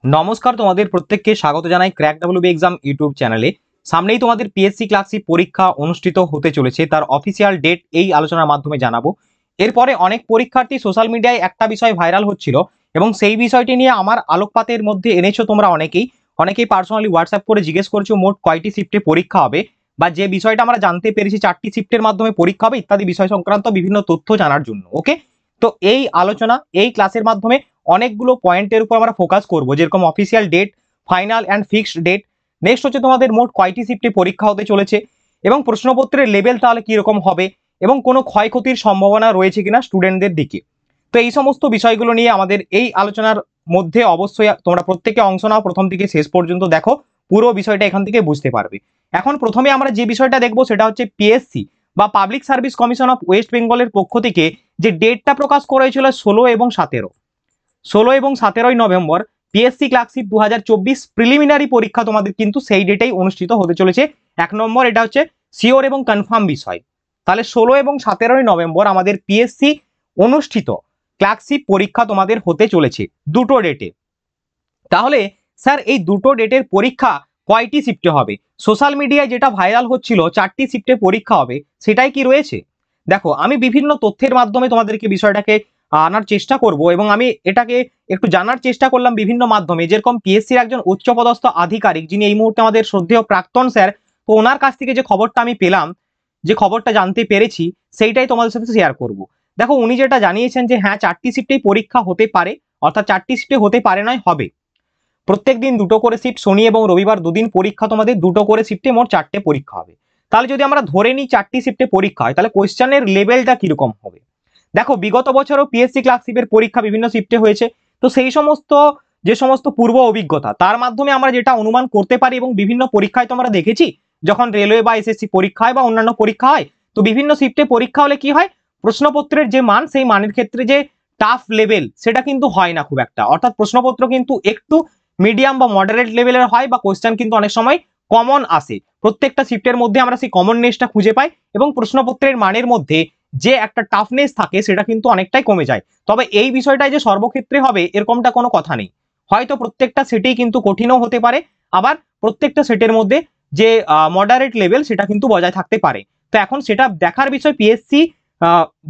নমস্কার, তোমাদের প্রত্যেককে স্বাগত জানাই ক্র্যাক ডাব্লিউবি এক্সাম ইউটিউব চ্যানেলে। সামনেই তোমাদের পিএসসি ক্লাসিক পরীক্ষা অনুষ্ঠিত হতে চলেছে, তার অফিসিয়াল ডেট এই আলোচনার মাধ্যমে জানাবো। এরপরে অনেক পরীক্ষার্থী সোশ্যাল মিডিয়ায় একটা বিষয় ভাইরাল হচ্ছিল এবং সেই বিষয়টি নিয়ে আমার আলোকপাতের মধ্যে এনেছো তোমরা অনেকেই পার্সোনালি হোয়াটসঅ্যাপ করে জিজ্ঞেস করছো মোট কয়টি শিফটে পরীক্ষা হবে, বা যে বিষয়টা আমরা জানতে পেরেছি 4টি শিফটের মাধ্যমে পরীক্ষা হবে ইত্যাদি বিষয় সংক্রান্ত বিভিন্ন তথ্য জানার জন্য। ওকে, তো এই আলোচনা এই ক্লাসের মাধ্যমে অনেকগুলো পয়েন্টের উপর আমরা ফোকাস করব, যেরকম official date, final and fixed date, next হচ্ছে তোমাদের মোট কয়টি শিফটে পরীক্ষা হতে চলেছে এবং প্রশ্নপত্রের লেভেল তাহলে কিরকম হবে এবং কোনো ক্ষয়ক্ষতির সম্ভাবনা রয়েছে কিনা স্টুডেন্টদের দিকে। তো এই সমস্ত বিষয়গুলো নিয়ে আমাদের এই আলোচনার মধ্যে অবশ্যই তোমরা প্রত্যেকে অংশ নাও, প্রথম থেকে শেষ পর্যন্ত দেখো, পুরো বিষয়টা এখান থেকে বুঝতে পারবে। এখন প্রথমে আমরা যে বিষয়টা দেখবো সেটা হচ্ছে পিএসসি বা public service commission of West বেঙ্গলের পক্ষ থেকে যে ডেটটা প্রকাশ করা হয়েছিল 16 এবং 17 নভেম্বর পিএসসি ক্লার্কশিপ 2024 প্রিলিমিনারি পরীক্ষা তোমাদের কিন্তু সেই ডেটেই অনুষ্ঠিত হতে চলেছে। 1 নম্বর, এটা হচ্ছে শিওর এবং কনফার্ম বিষয়। তাহলে 16 এবং 17 নভেম্বর আমাদের পিএসসি অনুষ্ঠিত ক্লার্কশিপ পরীক্ষা তোমাদের হতে চলেছে দুটো ডেটে। তাহলে স্যার এই দুটো ডেটের পরীক্ষা কয়টি শিফটে হবে? সোশ্যাল মিডিয়ায় যেটা ভাইরাল হচ্ছিল 4টি শিফটে পরীক্ষা হবে, সেটাই কি রয়েছে? দেখো, আমি বিভিন্ন তথ্যের মাধ্যমে তোমাদেরকে বিষয়টাকে আনার চেষ্টা করব এবং আমি এটাকে একটু জানার চেষ্টা করলাম বিভিন্ন মাধ্যমে, যেরকম পিএসসির একজন উচ্চপদস্থ আধিকারিক যিনি এই মুহূর্তে আমাদের শ্রদ্ধেয় প্রাক্তন স্যার, তো ওনার কাছ থেকে যে খবরটা আমি পেলাম, যে খবরটা জানতে পেরেছি, সেইটাই তোমাদের সাথে শেয়ার করব। দেখো, উনি যেটা জানিয়েছেন যে হ্যাঁ 4টি শিফটেই পরীক্ষা হতে পারে, অর্থাৎ 4টি শিফটে হতে পারে নয়, হবে। প্রত্যেক দিন দুটো করে শিফট, শনি এবং রবিবার দুদিন পরীক্ষা, তোমাদের দুটো করে শিফটে মোট 4টে পরীক্ষা হবে। তাহলে যদি আমরা ধরে নিই 4টি শিফটে পরীক্ষা হয়, তাহলে কোশ্চেনের লেভেলটা কিরকম হবে? দেখো, বিগত বছরও পিএসসি ক্লার্কশিপের পরীক্ষা বিভিন্ন শিফটে হয়েছে, তো সেই সমস্ত যে সমস্ত পূর্ব অভিজ্ঞতা তার মাধ্যমে আমরা যেটা অনুমান করতে পারি, এবং বিভিন্ন পরীক্ষায় তো আমরা দেখেছি যখন রেলওয়ে বা এসএসসি পরীক্ষা হয় বা অন্যান্য পরীক্ষা হয়, তো বিভিন্ন শিফটে পরীক্ষা হলে কি হয়, প্রশ্নপত্রের যে মান সেই মানের ক্ষেত্রে যে টাফ লেভেল সেটা কিন্তু হয় না খুব একটা, অর্থাৎ প্রশ্নপত্র কিন্তু একটু মিডিয়াম বা মডারেট লেভেলের হয়, বা কোশ্চেন কিন্তু অনেক সময় কমন আসে। প্রত্যেকটা শিফটের মধ্যে আমরা সেই কমননেসটা খুঁজে পাই এবং প্রশ্নপত্রের মানের মধ্যে যে একটা টাফনেস থাকে সেটা কিন্তু অনেকটাই কমে যায়। তবে এই বিষয়টাই যে সর্বক্ষেত্রে হবে এরকমটা কোনো কথা নেই, হয়তো প্রত্যেকটা সেটেই কিন্তু কঠিনও হতে পারে, আবার প্রত্যেকটা সেটের মধ্যে যে মডারেট লেভেল সেটা কিন্তু বজায় থাকতে পারে। তো এখন সেটা দেখার বিষয় পিএসসি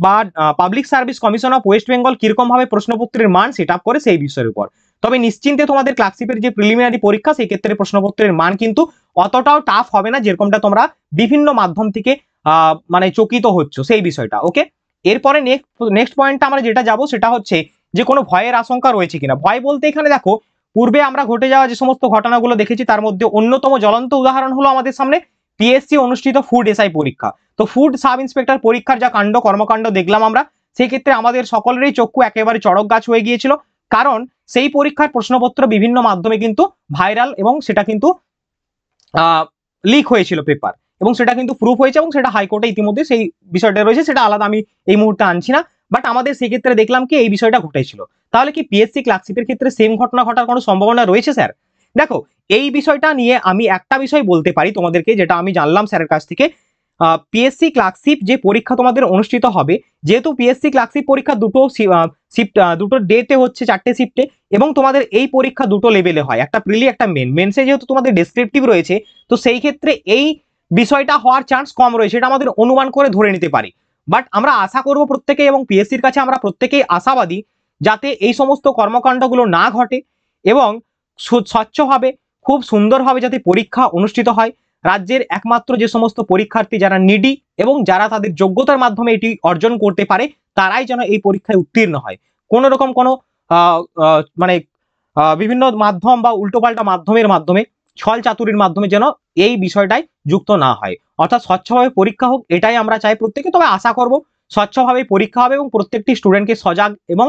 বা public service commission of West Bengal কিরকম ভাবে প্রশ্নপত্রের মান সেট আপ করে সেই বিষয়ের উপর। তবে নিশ্চিন্তে তোমাদের ক্লার্কশিপের যে প্রিলিমিনারি পরীক্ষা সেই ক্ষেত্রে প্রশ্নপত্রের মান কিন্তু অতটাও টাফ হবে না, যেরকমটা তোমরা বিভিন্ন মাধ্যম থেকে মানে চকিত হচ্ছ সেই বিষয়টা। ওকে, এরপরে নেক্সট পয়েন্টটা আমরা যেটা যাব সেটা হচ্ছে যে কোনো ভয়ের আশঙ্কা রয়েছে কিনা। ভয় বলতে এখানে দেখো, পূর্বে আমরা ঘটে যাওয়া যে সমস্ত ঘটনাগুলো দেখেছি তার মধ্যে অন্যতম জ্বলন্ত উদাহরণ হলো আমাদের সামনে পিএসসি অনুষ্ঠিত ফুড এসআই পরীক্ষা। তো ফুড সাব ইন্সপেক্টর পরীক্ষার যা কাণ্ড কর্মকাণ্ড দেখলাম আমরা, সেই ক্ষেত্রে আমাদের সকলেরই চক্ষু একেবারে চড়ক গাছ হয়ে গিয়েছিল, কারণ সেই পরীক্ষার প্রশ্নপত্র বিভিন্ন মাধ্যমে কিন্তু ভাইরাল এবং সেটা কিন্তু লিক হয়েছিল পেপার, এবং সেটা কিন্তু প্রুফ হয়েছে এবং সেটা হাইকোর্টে ইতিমধ্যে সেই বিষয়টা রয়েছে, সেটা আলাদা আমি এই মুহূর্তে আনছি না। বাট আমাদের সেক্ষেত্রে দেখলাম কি এই বিষয়টা ঘটেছিল। তাহলে কি পিএসসি ক্লার্কশিপের ক্ষেত্রে সেম ঘটনা ঘটার কোনো সম্ভাবনা রয়েছে স্যার? দেখো, এই বিষয়টা নিয়ে আমি একটা বিষয় বলতে পারি তোমাদেরকে, যেটা আমি জানলাম স্যারের কাছ থেকে। পিএসসি ক্লার্কশিপ যে পরীক্ষা তোমাদের অনুষ্ঠিত হবে, যেহেতু পিএসসি ক্লার্কশিপ পরীক্ষা দুটো শিফট, দুটো ডেতে হচ্ছে, 4টে শিফটে, এবং তোমাদের এই পরীক্ষা দুটো লেভেলে হয়, একটা প্রিলি একটা মেন্সে যেহেতু তোমাদের ডেসক্রিপটিভ রয়েছে, তো সেই ক্ষেত্রে এই বিষয়টা হওয়ার চান্স কম রয়েছে, এটা আমাদের অনুমান করে ধরে নিতে পারি। বাট আমরা আশা করব প্রত্যেকেই, এবং পিএসসির কাছে আমরা প্রত্যেকেই আশাবাদী, যাতে এই সমস্ত কর্মকাণ্ডগুলো না ঘটে এবং স্বচ্ছভাবে খুব সুন্দরভাবে যাতে পরীক্ষা অনুষ্ঠিত হয়। রাজ্যের একমাত্র যে সমস্ত পরীক্ষার্থী যারা নিডি এবং যারা তাদের যোগ্যতার মাধ্যমে এটি অর্জন করতে পারে, তারাই যেন এই পরীক্ষায় উত্তীর্ণ হয়। কোনো রকম কোনো মানে বিভিন্ন মাধ্যম বা উল্টোপাল্টা মাধ্যমের মাধ্যমে, ছল চাতুরির মাধ্যমে যেন এই বিষয়টাই যুক্ত না হয়, অর্থাৎ স্বচ্ছভাবে পরীক্ষা হোক, এটাই আমরা চাই প্রত্যেকে। তবে আশা করব স্বচ্ছভাবে পরীক্ষা হবে এবং প্রত্যেকটি স্টুডেন্টকে সজাগ এবং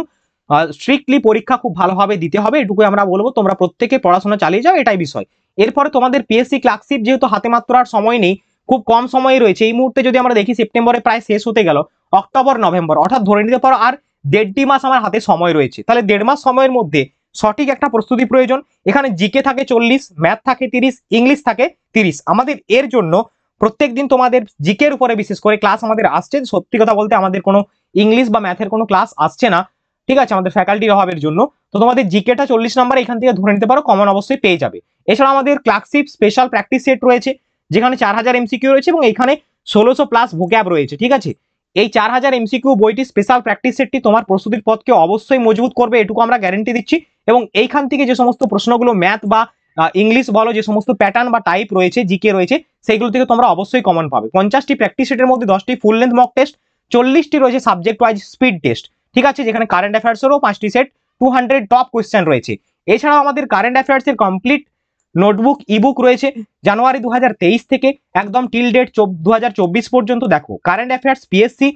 স্ট্রিক্টলি পরীক্ষা খুব ভালোভাবে দিতে হবে, এটুকুই আমরা বলবো। তোমরা প্রত্যেকে পড়াশোনা চালিয়ে যাও, এটাই বিষয়। এরপরে তোমাদের পিএসসি ক্লার্কশিপ যেহেতু হাতে মাত্র আর সময় নেই, খুব কম সময় রয়েছে, এই মুহূর্তে যদি আমরা দেখি সেপ্টেম্বরে প্রায় শেষ হতে গেল, অক্টোবর নভেম্বর, অর্থাৎ ধরে নিতে পারো আর 1.5 মাস আমার হাতে সময় রয়েছে। তাহলে 1.5 মাস সময়ের মধ্যে সঠিক একটা প্রস্তুতি প্রয়োজন। এখানে জিকে থাকে 40, ম্যাথ থাকে 30, ইংলিশ থাকে 30। আমাদের এর জন্য প্রত্যেকদিন তোমাদের জিকের উপরে বিশেষ করে ক্লাস আমাদের আসছে। সত্যি কথা বলতে আমাদের কোনো ইংলিশ বা ম্যাথের কোনো ক্লাস আসছে না, ঠিক আছে, আমাদের ফ্যাকাল্টির অভাবের জন্য। তো তোমাদের জিকেটা 40 নাম্বার এখান থেকে ধরে নিতে পারো, কমন অবশ্যই পেয়ে যাবে। এছাড়া আমাদের ক্লাসিক স্পেশাল প্র্যাকটিস সেট রয়েছে, যেখানে 4000 এমসিকিউ রয়েছে এবং এখানে 1600 প্লাস ভোক্যাব রয়েছে। ঠিক আছে, এই 4000 এমসিকিউ বইটি স্পেশাল প্র্যাকটিস সেটটি তোমার প্রস্তুতির পথকে অবশ্যই মজবুত করবে, এটুকু আমরা গ্যারেন্টি দিচ্ছি। এবং এইখান থেকে যে সমস্ত প্রশ্নগুলো ম্যাথ বা ইংলিশ বলো, যে সমস্ত প্যাটার্ন বা টাইপ রয়েছে, জিকে রয়েছে, সেইগুলো থেকে তোমরা অবশ্যই কমন পাবে। 50টি প্র্যাকটিস সেটের মধ্যে 10টি ফুল লেন্থ মক টেস্ট, 40টি রয়েছে সাবজেক্ট ওয়াইজ স্পিড টেস্ট। ঠিক আছে, যেখানে কারেন্ট অ্যাফেয়ার্সেরও 5টি সেট 200 টপ কোয়েশ্চেন রয়েছে। এছাড়াও আমাদের কারেন্ট অ্যাফেয়ার্সের কমপ্লিট নোটবুক ইবুক রয়েছে জানুয়ারি 2023 থেকে একদম টিল ডেট 2024 পর্যন্ত। দেখো, কারেন্ট অ্যাফেয়ার্স পিএসসি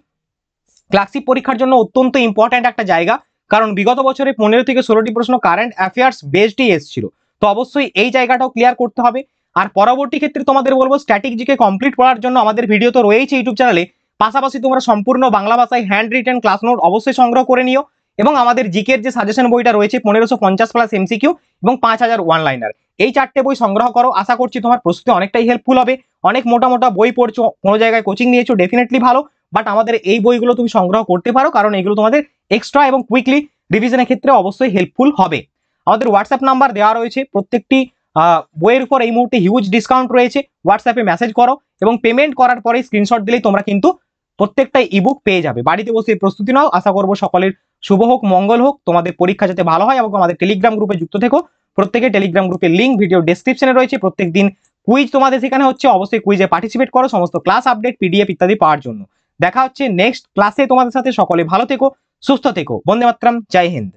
ক্লাসিক পরীক্ষার জন্য অত্যন্ত ইম্পর্ট্যান্ট একটা জায়গা, কারণ বিগত বছরে 15 থেকে 16টি প্রশ্ন কারেন্ট অ্যাফেয়ার্স বেসডই এসেছিল। তো অবশ্যই এই জায়গাটাও ক্লিয়ার করতে হবে। আর পরবর্তী ক্ষেত্রে তোমাদের বলবো স্ট্যাটিক জিকে কমপ্লিট করার জন্য আমাদের ভিডিও তো রয়েছে ইউটিউব চ্যানেলে, পাশাপাশি তোমরা সম্পূর্ণ বাংলা ভাষায় হ্যান্ড রিটেন ক্লাস নোট অবশ্যই সংগ্রহ করে নিও। এবং আমাদের জিকের যে সাজেশন বইটা রয়েছে 1550 প্লাস এমসিকিউ এবং 5000 ওয়ান লাইনার, এই 4টে বই সংগ্রহ করো। আশা করছি তোমার প্রস্তুতি অনেকটাই হেল্পফুল হবে। অনেক মোটা মোটা বই পড়ছো, কোনো জায়গায় কোচিং নিয়েছো, ডেফিনেটলি ভালো, বাট আমাদের এই বইগুলো তুমি সংগ্রহ করতে পারো, কারণ এগুলো তোমাদের এক্সট্রা এবং কুইকলি রিভিশনের ক্ষেত্রে অবশ্যই হেল্পফুল হবে। আমাদের হোয়াটসঅ্যাপ নাম্বার দেওয়া রয়েছে, প্রত্যেকটি বইয়ের উপর এই মুহূর্তে হিউজ ডিসকাউন্ট রয়েছে। হোয়াটসঅ্যাপে মেসেজ করো এবং পেমেন্ট করার পরে স্ক্রিনশট দিলেই তোমরা কিন্তু প্রত্যেকটা ইবুক পেয়ে যাবে। বাড়িতে বসে প্রস্তুতি নাও। আশা করবো সকলের শুভ হোক, মঙ্গল হোক, তোমাদের পরীক্ষা যাতে ভালো হয়। এবং আমাদের টেলিগ্রাম গ্রুপে যুক্ত থেকো। প্রত্যেকে টেলিগ্রাম গ্রুপের লিঙ্ক ভিডিও ডেসক্রিপশনে রয়েছে। প্রত্যেকদিন কুইজ তোমাদের সেখানে হচ্ছে, অবশ্যই কুইজে পার্টিসিপেট করো সমস্ত ক্লাস আপডেট, পিডিএফ ইত্যাদি পাওয়ার জন্য। দেখা হচ্ছে নেক্সট ক্লাসে তোমাদের সাথে। সকলে ভালো থেকো, সুস্থ থেকো। বন্দে মাতরম, জয় হিন্দ।